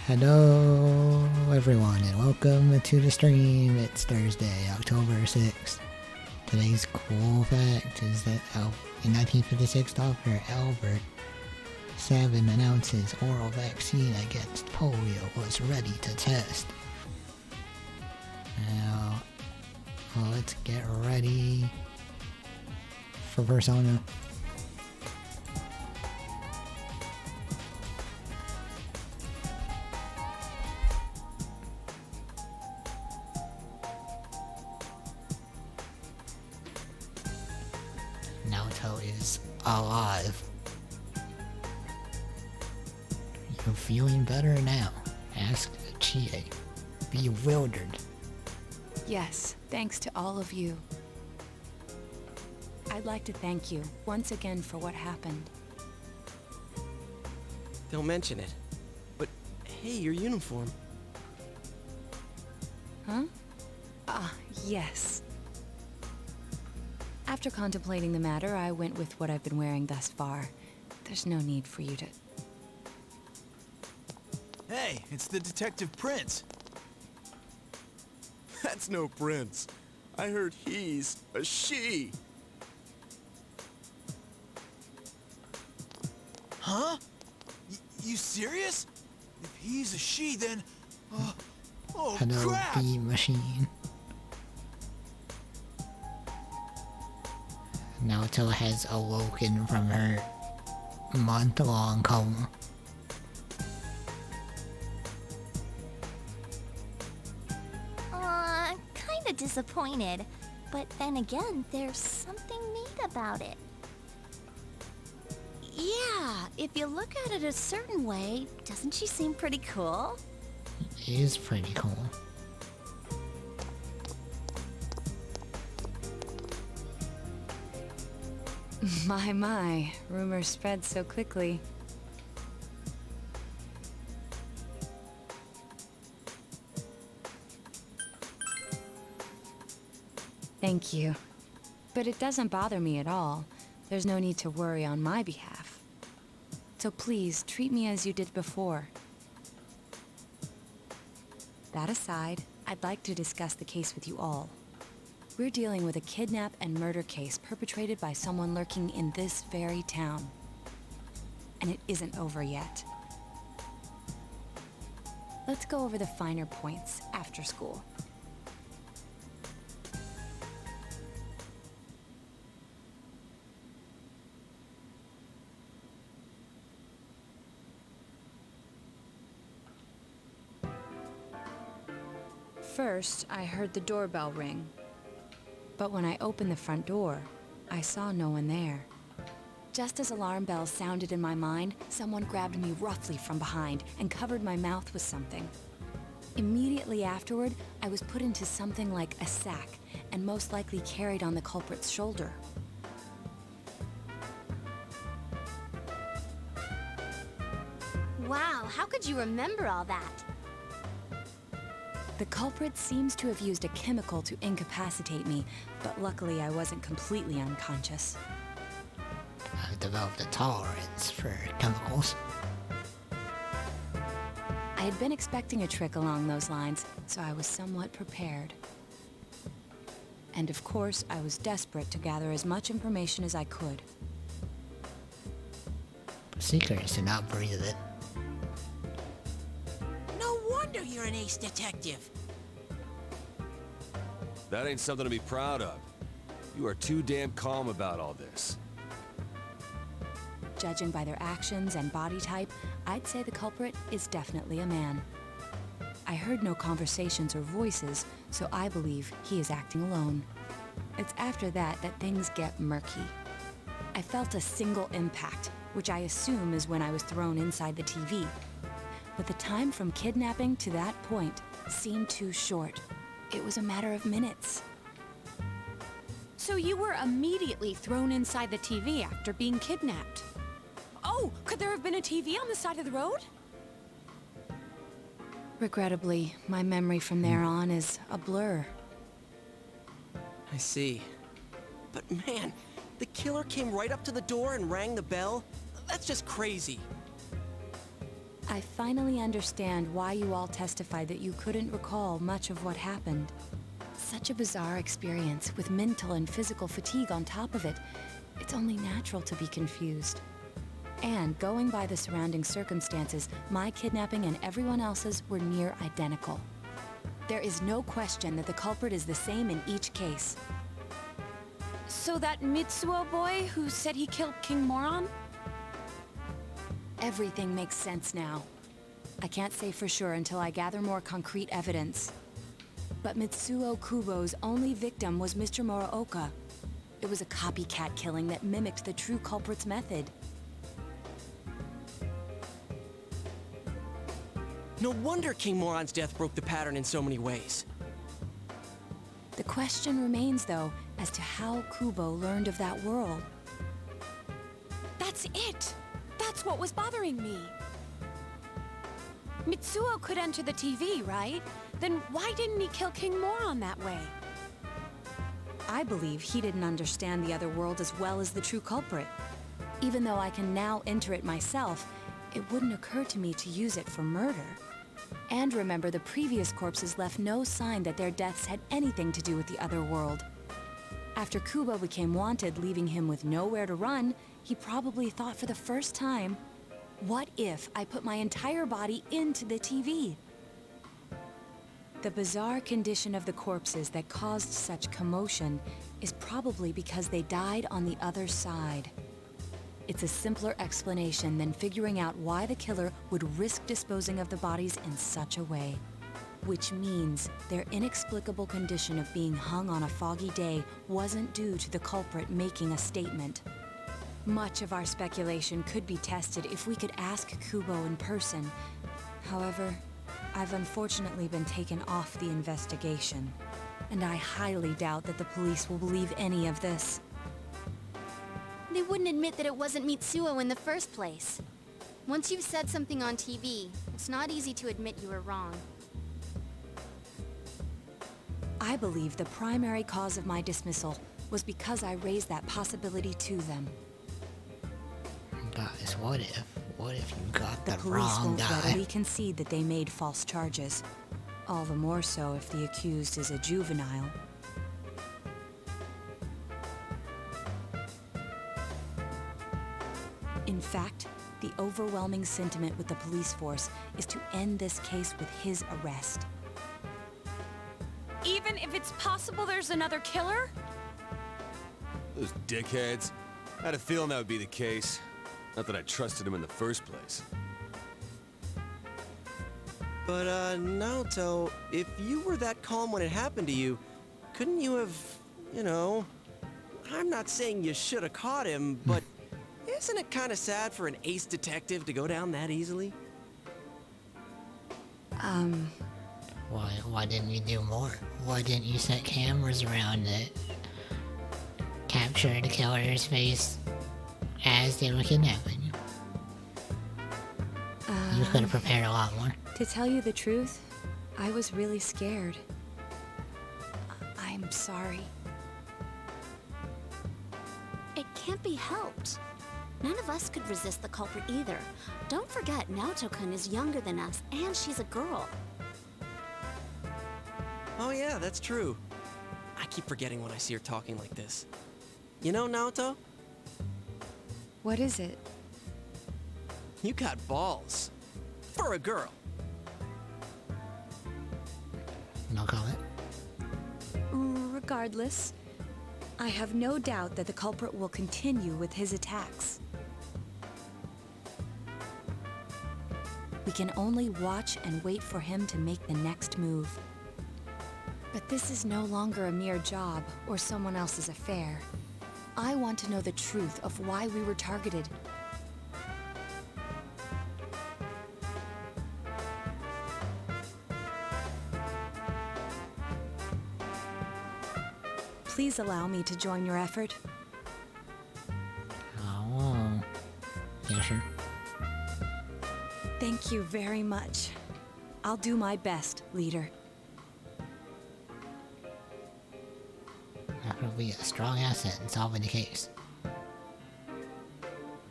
Hello everyone and welcome to the stream. It's Thursday, October 6th. Today's cool fact is that in 1956 Dr. Albert Sabin announced his oral vaccine against polio was ready to test. Now, let's get ready for Persona. Naoto is alive. You're feeling better now? Asked Chie, bewildered. Yes, thanks to all of you. I'd like to thank you once again for what happened. Don't mention it. But hey, your uniform. Huh? Yes. After contemplating the matter, I went with what I've been wearing thus far. There's no need for you to... Hey, it's the Detective Prince. That's no prince. I heard he's a she. Huh? You serious? If he's a she, then... oh Hello, crap! the machine. Naoto has awoken from her month-long coma. Kinda disappointed. But then again, there's something neat about it. Yeah, if you look at it a certain way, doesn't she seem pretty cool? It is pretty cool. My, rumors spread so quickly. Thank you. But it doesn't bother me at all. There's no need to worry on my behalf. So please, treat me as you did before. That aside, I'd like to discuss the case with you all. We're dealing with a kidnap and murder case perpetrated by someone lurking in this very town. And it isn't over yet. Let's go over the finer points after school. First, I heard the doorbell ring. But when I opened the front door, I saw no one there. Just as alarm bells sounded in my mind, someone grabbed me roughly from behind and covered my mouth with something. Immediately afterward, I was put into something like a sack and most likely carried on the culprit's shoulder. Wow, how could you remember all that? The culprit seems to have used a chemical to incapacitate me, but luckily I wasn't completely unconscious. I've developed a tolerance for chemicals. I had been expecting a trick along those lines, so I was somewhat prepared. And of course, I was desperate to gather as much information as I could. But secret is to not breathe it. No wonder you're an ace detective. That ain't something to be proud of. You are too damn calm about all this. Judging by their actions and body type, I'd say the culprit is definitely a man. I heard no conversations or voices, so I believe he is acting alone. It's after that that things get murky. I felt a single impact, which I assume is when I was thrown inside the TV. But the time from kidnapping to that point seemed too short. It was a matter of minutes. So you were immediately thrown inside the TV after being kidnapped? Oh, could there have been a TV on the side of the road? Regrettably, my memory from there on is a blur. I see. But man, the killer came right up to the door and rang the bell? That's just crazy. I finally understand why you all testified that you couldn't recall much of what happened. Such a bizarre experience, with mental and physical fatigue on top of it. It's only natural to be confused. And going by the surrounding circumstances, my kidnapping and everyone else's were near identical. There is no question that the culprit is the same in each case. So that Mitsuo boy who said he killed King Moron? Everything makes sense now. I can't say for sure until I gather more concrete evidence. But Mitsuo Kubo's only victim was Mr. Muraoka. It was a copycat killing that mimicked the true culprit's method. No wonder King Moron's death broke the pattern in so many ways. The question remains, though, as to how Kubo learned of that world. That's it! That's what was bothering me. Mitsuo could enter the TV, right? Then why didn't he kill King Moron that way? I believe he didn't understand the other world as well as the true culprit. Even though I can now enter it myself, it wouldn't occur to me to use it for murder. And remember, the previous corpses left no sign that their deaths had anything to do with the other world. After Kubo became wanted, leaving him with nowhere to run, he probably thought for the first time, what if I put my entire body into the TV? The bizarre condition of the corpses that caused such commotion is probably because they died on the other side. It's a simpler explanation than figuring out why the killer would risk disposing of the bodies in such a way. Which means their inexplicable condition of being hung on a foggy day wasn't due to the culprit making a statement. Much of our speculation could be tested if we could ask Kubo in person. However, I've unfortunately been taken off the investigation, and I highly doubt that the police will believe any of this. They wouldn't admit that it wasn't Mitsuo in the first place. Once you've said something on TV, it's not easy to admit you were wrong. I believe the primary cause of my dismissal was because I raised that possibility to them. Guys, what if you got The the police wrong won't guy? readily concede that they made false charges. All the more so if the accused is a juvenile. In fact, the overwhelming sentiment with the police force is to end this case with his arrest. Even if it's possible there's another killer? Those dickheads. I had a feeling that would be the case. Not that I trusted him in the first place. But, Naoto, if you were that calm when it happened to you, couldn't you have, I'm not saying you should have caught him, but isn't it kind of sad for an ace detective to go down that easily? Why didn't you do more? Why didn't you set cameras around it? Capture the killer's face as they were kidnapping you. You could have prepared a lot more. To tell you the truth, I was really scared. I'm sorry. It can't be helped. None of us could resist the culprit either. Don't forget, Naoto-kun is younger than us, and she's a girl. Oh yeah, that's true. I keep forgetting when I see her talking like this. You know, Naoto? What is it? You got balls. For a girl. No comment. Regardless, I have no doubt that the culprit will continue with his attacks. We can only watch and wait for him to make the next move. But this is no longer a mere job or someone else's affair. I want to know the truth of why we were targeted. Please allow me to join your effort. Oh, yeah, sure. Thank you very much. I'll do my best, leader. That would be a strong asset in solving the case.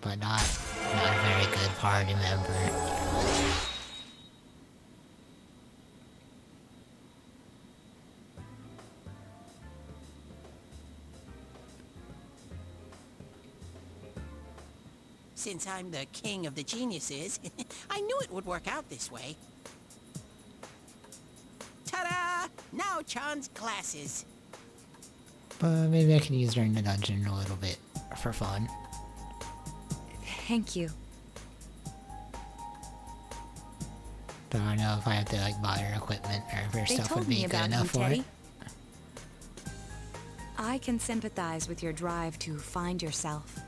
But not a very good party member. Since I'm the king of the geniuses, I knew it would work out this way. Ta-da! Now Chan's glasses. But maybe I can use her in the dungeon a little bit for fun. Thank you. Don't know if I have to like buy her equipment or if her They stuff told would me be good about you, enough for Teddy. it. I can sympathize with your drive to find yourself.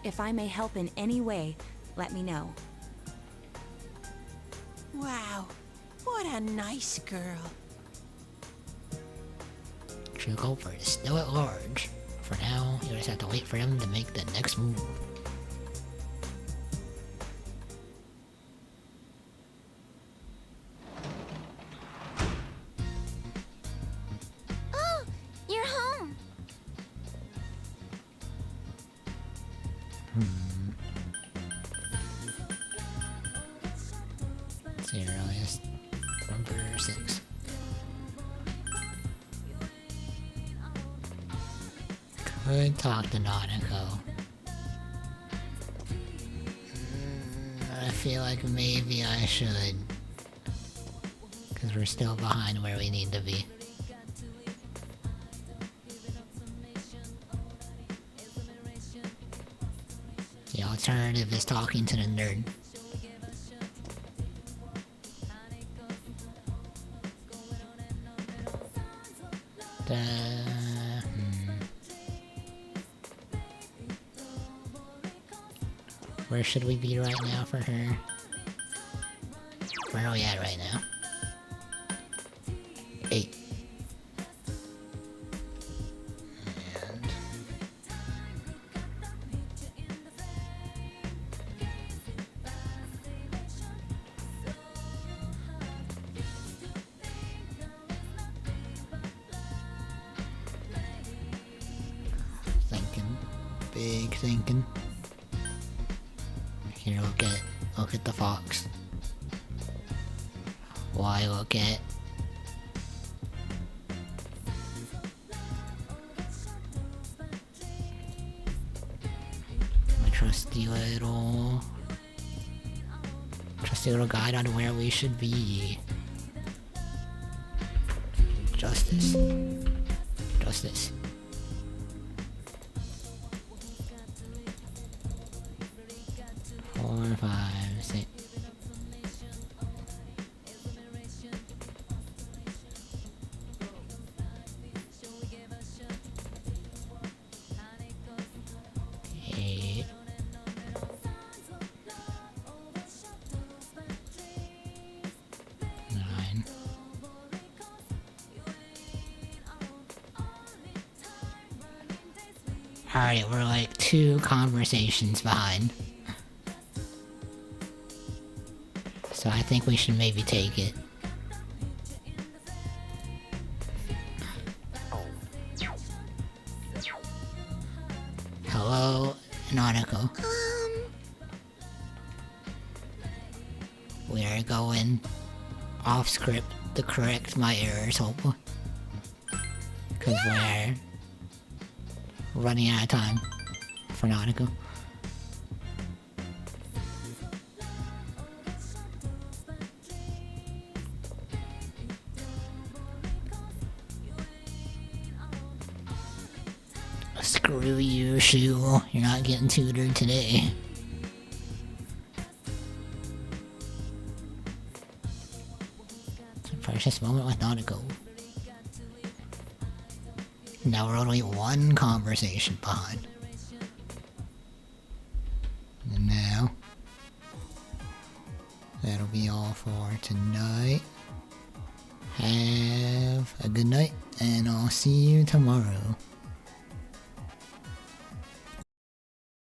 If I may help in any way, let me know. Wow, what a nice girl. True culprit is still at large. For now, you just have to wait for him to make the next move. Oh, you're home. Zero is number 6. Could talk to Nanako. I feel like maybe I should. Because we're still behind where we need to be. The alternative is talking to the nerd. Where should we be right now for her? Where are we at right now? 8. And... thinking. Big thinking. Here, look at the fox. Why look at... my trusty little guide on where we should be. Justice. Justice. Four, 5, 6. Eight. 9. Alright, we're like 2 conversations behind. So I think we should maybe take it. Hello, Nanako. We are going off script to correct my errors, hopefully. Because we're running out of time for Nanako. Screw you, Shu. You're not getting tutored today. It's a precious moment with Nanako. Now we're only 1 conversation behind. And now, that'll be all for tonight. Have a good night, and I'll see you tomorrow.